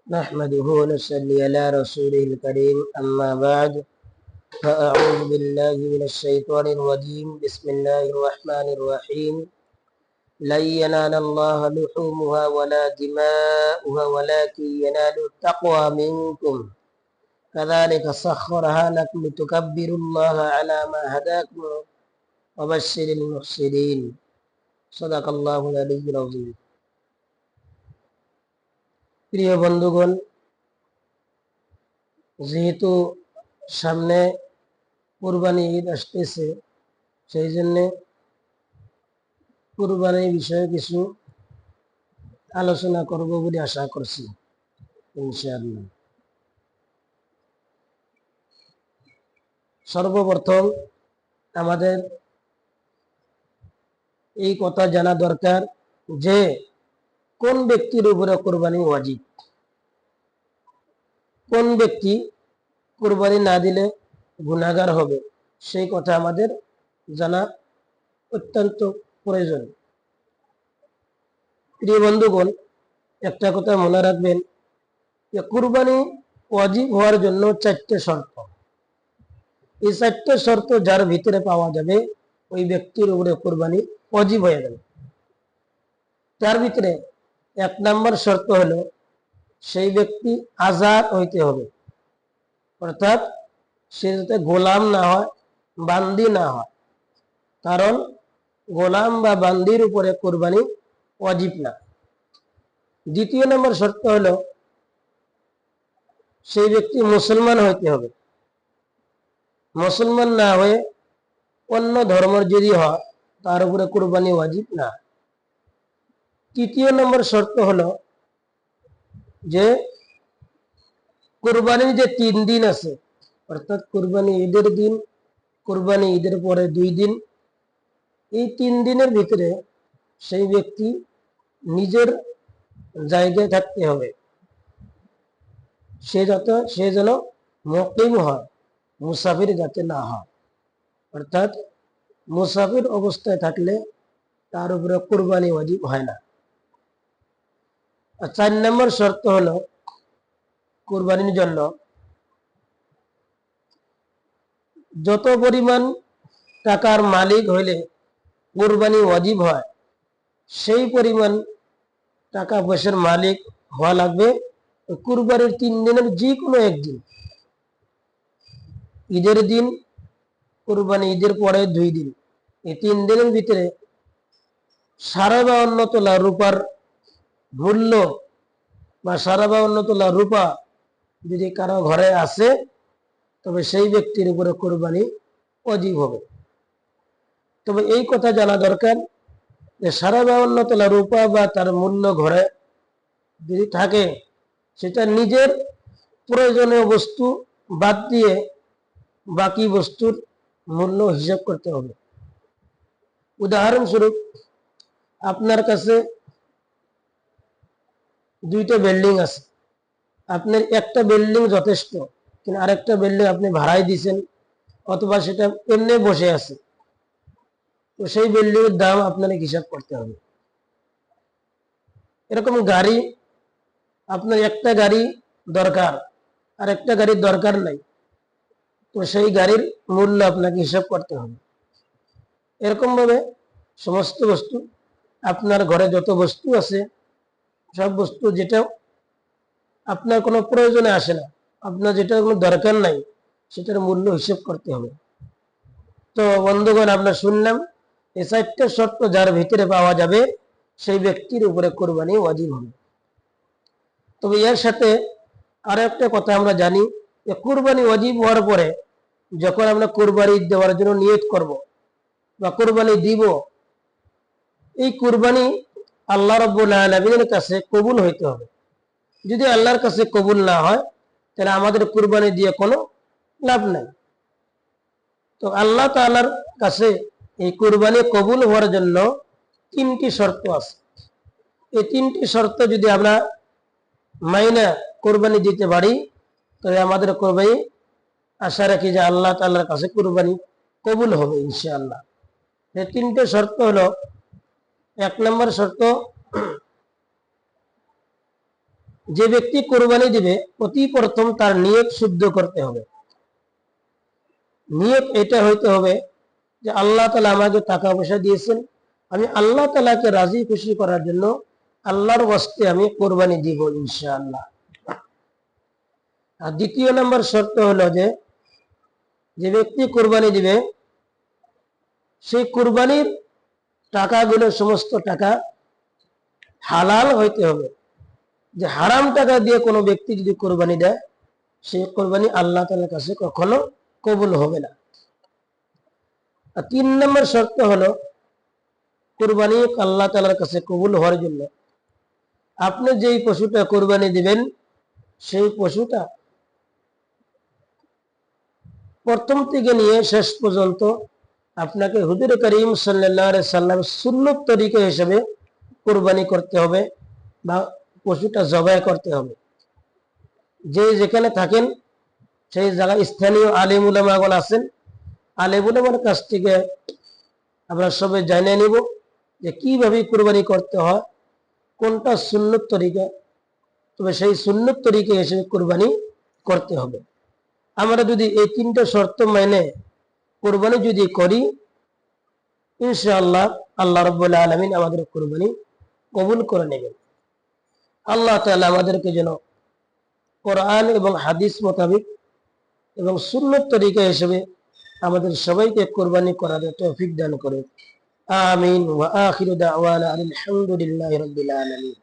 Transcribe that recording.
نحمده ونصلي على رسوله الكريم أما بعد فأعوذ بالله من الشيطان الرجيم بسم الله الرحمن الرحيم لن ينال الله لحومها ولا دماؤها ولكن ينال التقوى منكم كذلك سخرها لكم لتكبروا الله على ما هداكم وبشر المحسنين صدق الله العلي العظيم প্রিয় বন্ধুগণ, যেহেতু সামনে কুরবানি ঈদ আসতেছে, সেই জন্য কুরবানির বিষয়ে কিছু আলোচনা করব বলে আশা করছি ইনশাআল্লাহ। সর্বপ্রথম আমাদের এই কথা জানা দরকার যে কোন ব্যক্তির উপরে কুরবানি ওয়াজিব, কোন ব্যক্তি কুরবানি না দিলে গুনাহগার হবে, সেই কথা আমাদের জানা অত্যন্ত প্রয়োজন। প্রিয় বন্ধুগণ, একটা কথা মনে রাখবেন যে কুরবানি ওয়াজিব হওয়ার জন্য 4টে শর্ত। এই 4টে শর্ত যার ভিতরে পাওয়া যাবে ওই ব্যক্তির উপরে কুরবানি ওয়াজিব হয়ে যাবে। তার ভিতরে 1 নম্বর শর্ত হলো সেই ব্যক্তি আজাদ হইতে হবে, অর্থাৎ সে যাতে গোলাম না হয়, বান্দি না হয়, কারণ গোলাম বা বান্দির উপরে কুরবানি ওয়াজিব না। 2 নম্বর শর্ত হলো সেই ব্যক্তি মুসলমান হইতে হবে, মুসলমান না হয়ে অন্য ধর্মের যদি হয় তার উপরে কুরবানি ওয়াজিব না। 3 নম্বর শর্ত হলো যে কুরবানির যে 3 দিন আছে, অর্থাৎ কুরবানি ঈদের দিন, কুরবানি ঈদের পরে 2 দিন, এই 3 দিনের ভিতরে সেই ব্যক্তি নিজের জায়গায় থাকতে হবে। সে যেন মুকিম হয়, মুসাফির যাতে না হয়, অর্থাৎ মুসাফির অবস্থায় থাকলে তার উপরে কুরবানি ওয়াজিব হয় না। আর 4 নম্বর শর্ত হলো কুরবানির জন্য যত পরিমাণ টাকার মালিক হইলে কুরবানি ওয়াজিব হয় সেই পরিমাণ টাকা পয়সার মালিক হওয়া লাগবে কুরবানির 3 দিনের যে কোনো একদিন, ঈদের দিন, কুরবানি ঈদের পরে 2 দিন, এই 3 দিনের ভিতরে 52.5 তোলা রূপার মূল্য বা 52.5 তোলা রূপা যদি কারো ঘরে আসে তবে সেই ব্যক্তির উপরে কুরবানি ওয়াজিব হবে। তবে এই কথা জানা দরকার যে 52.5 তোলা রূপা বা তার মূল্য ঘরে যদি থাকে, সেটা নিজের প্রয়োজনীয় বস্তু বাদ দিয়ে বাকি বস্তুর মূল্য হিসাব করতে হবে। উদাহরণস্বরূপ, আপনার কাছে 2টা বিল্ডিং আছে, আপনার একটা বিল্ডিং যথেষ্ট, কিন্তু আরেকটা বিল্ডিং আপনি ভাড়ায় দিয়েছেন অথবা সেটা এমনি বসে আছে, তো সেই বিল্ডিং এর দাম আপনাকে হিসাব করতে হবে। এরকম গাড়ি, আপনার একটা গাড়ি দরকার আর একটা গাড়ির দরকার নাই, তো সেই গাড়ির মূল্য আপনাকে হিসাব করতে হবে। এরকম ভাবে সমস্ত বস্তু, আপনার ঘরে যত বস্তু আছে সব বস্তু যেটা আপনার কোনো প্রয়োজনে আসে না, আপনার যেটা কোনো দরকার নাই, সেটার মূল্য হিসাব করতে হবে। তো বন্ধুগণ, আমরা শুনলাম এই 4টে শর্ত যার ভিতরে পাওয়া যাবে সেই ব্যক্তির উপরে কুরবানি ওয়াজিব হবে। তবে এর সাথে আরো একটা কথা আমরা জানি যে কুরবানি ওয়াজিব হওয়ার পরে যখন আমরা কুরবানি দেওয়ার জন্য নিয়ত করব বা কুরবানি দিব, এই কুরবানি আল্লাহ রাব্বুল আলামিনের কাছে কবুল হইতে হবে। যদি আল্লাহর কাছে কবুল না হয় তাহলে আমাদের কুরবানি দিয়ে কোনো লাভ নাই। তো আল্লাহ তাআলার কাছে এই কুরবানি কবুল হওয়ার জন্য 3টি শর্ত আছে। এই 3টি শর্ত যদি আমরা মাইনা কুরবানি দিতে পারি তবে আমাদের কুরবানি আশা রাখি যে আল্লাহ তাআলার কাছে কুরবানি কবুল হবে ইনশাআল্লাহ। এই 3টে শর্ত হলো, 1 নম্বর শর্ত যে ব্যক্তি কোরবানি দিবে অতি প্রথম তার নিয়ত শুদ্ধ করতে হবে। নিয়ত এটা হইতে হবে যে আল্লাহ তাআলা আমাকে টাকা পয়সা দিয়েছেন, আমি আল্লাহ তাআলাকে রাজি খুশি করার জন্য আল্লাহর ওয়াস্তে আমি কোরবানি দিব ইনশাআল্লাহ। আর দ্বিতীয় নম্বর শর্ত হলো যে যে ব্যক্তি কোরবানি দিবে সেই কোরবানির টাকাগুলো সমস্ত টাকা হালাল হইতে হবে। যে হারাম টাকা দিয়ে কোনো ব্যক্তি যদি কোরবানি দেয় সেই কোরবানি আল্লাহ তাআলার কাছে কখনো কবুল হবে না। আর 3 নম্বর শর্ত হলো কোরবানি আল্লাহ তাআলার কাছে কবুল হওয়ার জন্য আপনি যেই পশুটা কোরবানি দিবেন সেই পশুটা প্রথম থেকে নিয়ে শেষ পর্যন্ত আপনাকে হুজুর করিম সাল্লাল্লাহু আলাইহি সাল্লাম সুন্নত তরিকা হিসেবে কোরবানি করতে হবে বা পশুটা জবাই করতে হবে। যে যেখানে থাকেন সেই জায়গায় স্থানীয় আলেম উলামাগণ আছেন, আলেম উলামার কাছ থেকে আমরা সবাই জানিয়ে নিব যে কিভাবে কোরবানি করতে হয়, কোনটা সুন্নত তরিকা, তবে সেই সুন্নত তরিকা হিসেবে কোরবানি করতে হবে। আমরা যদি এই 3টা শর্ত মেনে কোরবানি যদি করি ইনশাআল্লাহ আল্লাহ রাব্বুল আলামিন আমাদের কোরবানি কবুল করে নেবেন। আল্লাহ তাআলা আমাদেরকে যেন কোরআন এবং হাদিস মোতাবেক এবং সুন্নত তরিকা হিসেবে আমাদের সবাইকে কোরবানি করার তৌফিক দান করে। আমিন ওয়া আখিরু দাওয়ানা আলহামদুলিল্লাহি রাব্বিল আলামিন।